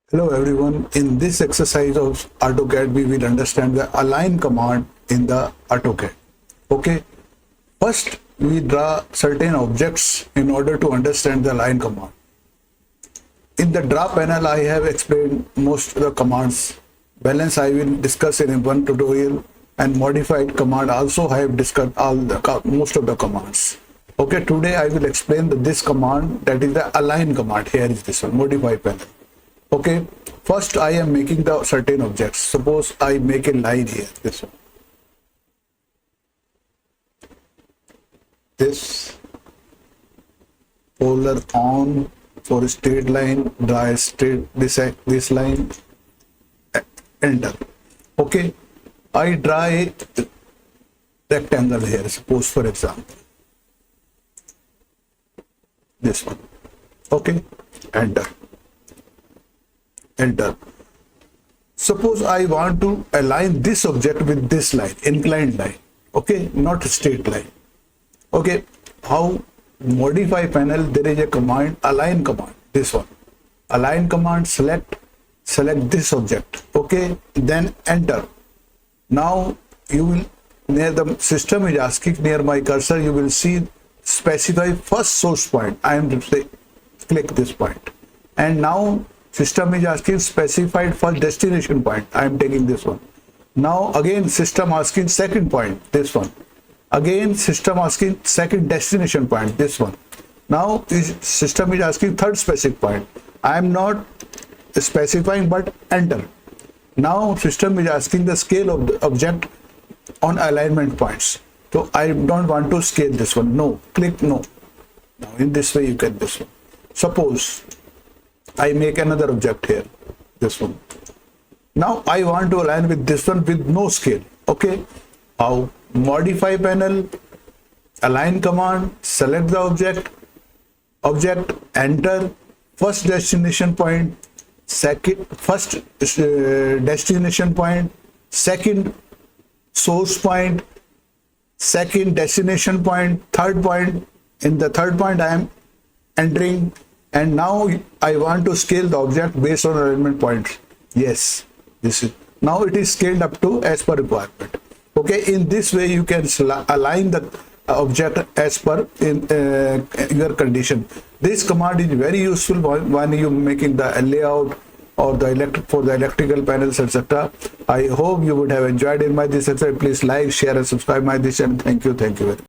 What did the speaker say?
Hello everyone, in this exercise of Autocad we will understand the align command in the Autocad. Okay, first we draw certain objects in order to understand the align command. In the draw panel I have explained most of the commands. Balance I will discuss in one tutorial, and modified command also I have discussed most of the commands. Okay, today I will explain this command, that is the align command. Here is this one, modify panel. Okay, first I am making the certain objects. Suppose I make a line here, this one. This polar on for a straight line, draw a straight this line, enter. Okay, I draw a rectangle here, suppose for example. This one. Okay, enter. Enter. Suppose I want to align this object with this line, inclined line. Okay, not a straight line. Okay, how? Modify panel, there is a command, align command, this one. Align command, select this object. Okay, then enter. Now you will, near the system is asking, near my cursor you will see specify first source point. I am to say click this point, and now system is asking specified first destination point. I am taking this one. Now again system asking second point, this one. Again system asking second destination point, this one. Now system is asking third specific point. I am not specifying, but enter. Now system is asking the scale of the object on alignment points. So I don't want to scale this one. No, click no. Now in this way you get this one. Suppose I make another object here, this one. Now I want to align with this one with no scale. Okay, how? Modify panel, align command, select the object, enter, first destination point, first destination point, second source point, second destination point, third point. In the third point I am entering, and now I want to scale the object based on alignment points. Yes, this is now it is scaled up to as per requirement. Okay, in this way you can align the object as per your condition. This command is very useful when you making the layout or the electrical panels, etc. I hope you would have enjoyed in my this exercise. Please like, share and subscribe my this channel. Thank you very much.